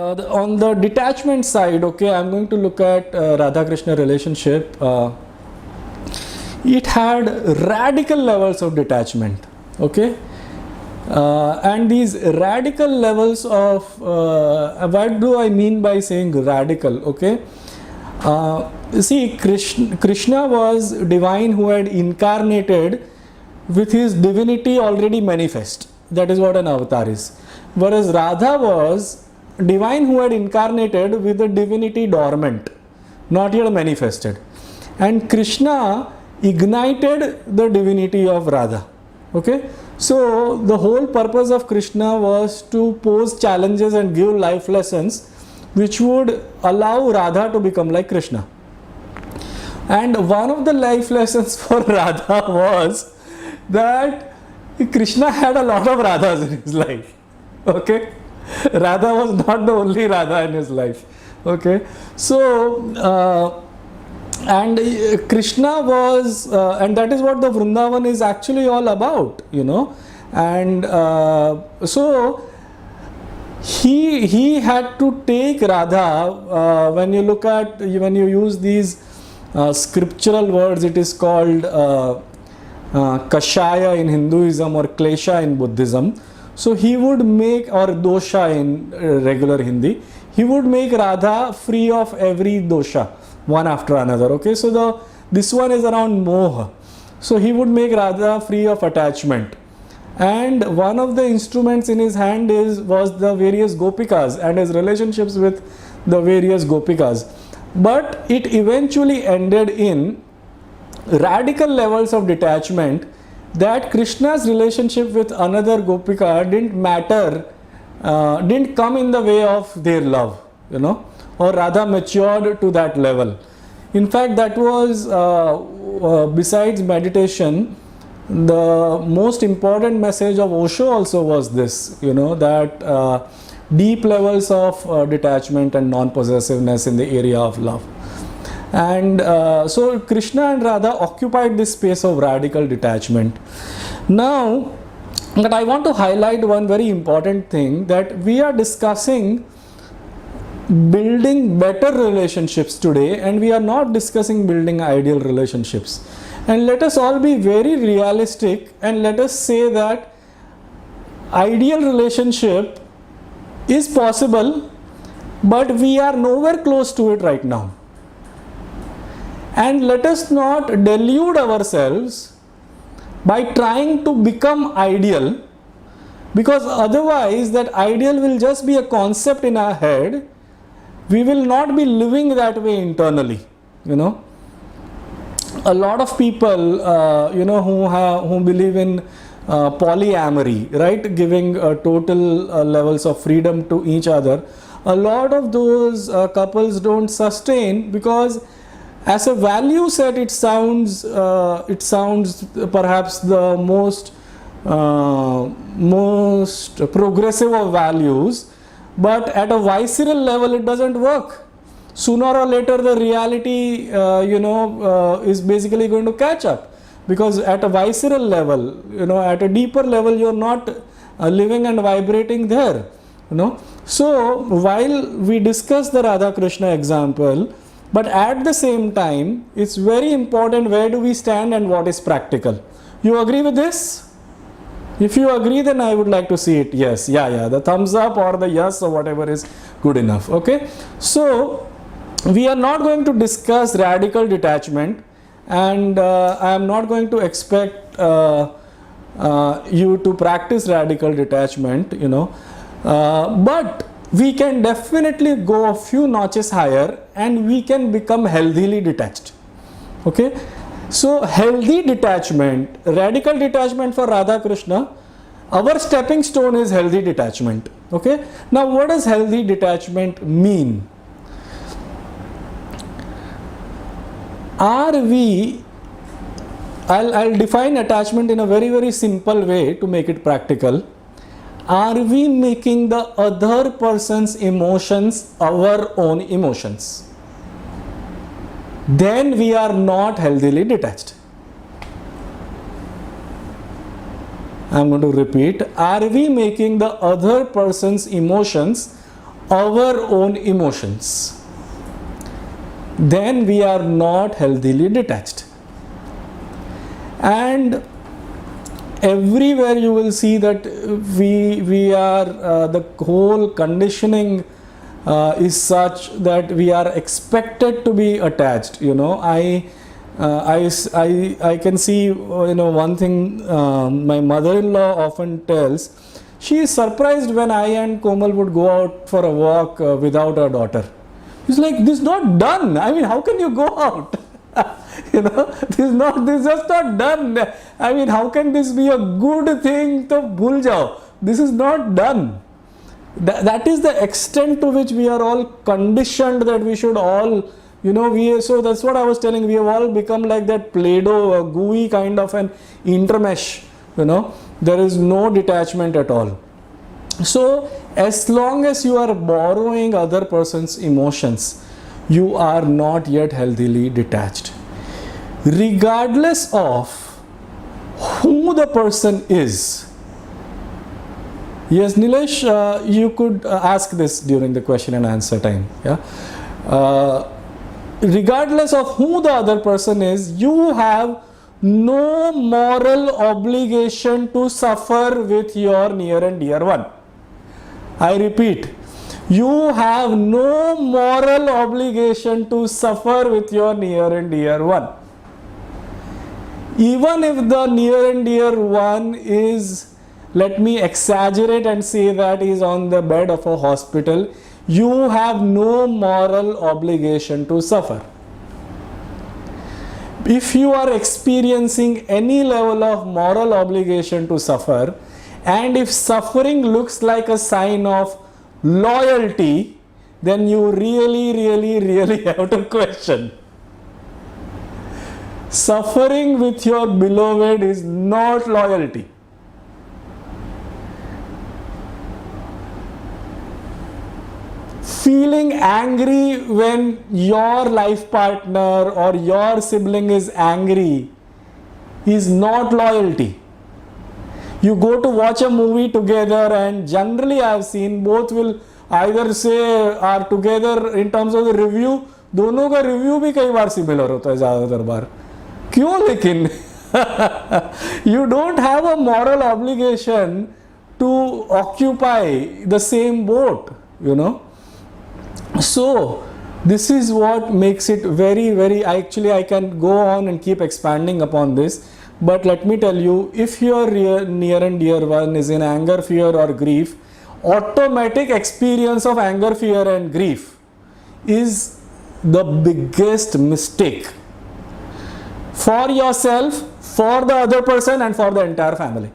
On the detachment side, okay, I'm going to look at Radha Krishna relationship. It had radical levels of detachment, okay, and these radical levels of what do I mean by saying radical? Okay, see, Krishna was divine who had incarnated with his divinity already manifest. That is what an avatar is. Whereas Radha was divine who had incarnated with the divinity dormant, not yet manifested, and Krishna ignited the divinity of Radha. Okay, so the whole purpose of Krishna was to pose challenges and give life lessons which would allow Radha to become like Krishna. And one of the life lessons for Radha was that Krishna had a lot of Radhas in his life. Okay, Radha was not the only Radha in his life. Okay, so and Krishna was, and that is what the Vrindavan is actually all about, you know. And so he had to take Radha. When you look at, when you use these scriptural words, it is called Kashaya in Hinduism or Klesha in Buddhism. So he would make, or dosha in regular Hindi, he would make Radha free of every dosha, one after another. Okay, so this one is around moha. So he would make Radha free of attachment. And one of the instruments in his hand was the various gopikas and his relationships with the various gopikas. But it eventually ended in radical levels of detachment, that Krishna's relationship with another gopika didn't matter, didn't come in the way of their love, you know, or Radha matured to that level. In fact, that was, besides meditation, the most important message of Osho also was this, you know, that deep levels of detachment and non-possessiveness in the area of love. And so Krishna and Radha occupied this space of radical detachment. Now, but I want to highlight one very important thing, that we are discussing building better relationships today, and we are not discussing building ideal relationships. And let us all be very realistic, and let us say that ideal relationship is possible, but we are nowhere close to it right now. And let us not delude ourselves by trying to become ideal, because otherwise that ideal will just be a concept in our head. We will not be living that way internally, you know. A lot of people, you know, who believe in polyamory, right, giving total levels of freedom to each other, a lot of those couples don't sustain, because as a value set it sounds perhaps the most progressive of values, but at a visceral level it doesn't work. Sooner or later the reality you know is basically going to catch up, because at a visceral level, you know, at a deeper level, you're not living and vibrating there, you know. So while we discuss the Radha Krishna example, but at the same time it's very important where do we stand and what is practical. You agree with this? If you agree, then I would like to see it. Yes, yeah, the thumbs up or the yes or whatever is good enough. Okay, so we are not going to discuss radical detachment, and I am not going to expect you to practice radical detachment, you know, but we can definitely go a few notches higher and we can become healthily detached. Okay, so healthy detachment, radical detachment for Radha Krishna, our stepping stone is healthy detachment. Okay, now what does healthy detachment mean? I'll define attachment in a very, very simple way to make it practical. Are we making the other person's emotions our own emotions? Then we are not healthily detached. I am going to repeat. Are we making the other person's emotions our own emotions, then we are not healthily detached. And everywhere you will see that we are the whole conditioning is such that we are expected to be attached. I can see one thing my mother-in-law often tells. She is surprised when I and Komal would go out for a walk without our daughter. She's like, this is not done. I mean, how can you go out? This is just not done. I mean, how can this be a good thing? To bhul jao. This is not done. That is the extent to which we are all conditioned that we should all, so that's what I was telling. We have all become like that Play-Doh, a gooey kind of an intermesh. There is no detachment at all. So as long as you are borrowing other person's emotions, you are not yet healthily detached. Regardless of who the person is. Yes, Nilesh, you could ask this during the question and answer time. Regardless of who the other person is, you have no moral obligation to suffer with your near and dear one. I repeat, you have no moral obligation to suffer with your near and dear one. Even if the near and dear one is, let me exaggerate and say that he is on the bed of a hospital, you have no moral obligation to suffer. If you are experiencing any level of moral obligation to suffer, and if suffering looks like a sign of loyalty, then you really have to question. Suffering with your beloved is not loyalty. Feeling angry when your life partner or your sibling is angry is not loyalty. You go to watch a movie together, and generally I have seen both will either say are together in terms of the review. दोनों का review भी कई बार similar होता है ज़्यादातर बार. क्यों लेकिन? You don't have a moral obligation to occupy the same boat, So this is what makes it very, actually I can go on and keep expanding upon this. But let me tell you, if your near and dear one is in anger, fear or grief, automatic experience of anger, fear and grief is the biggest mistake for yourself, for the other person and for the entire family.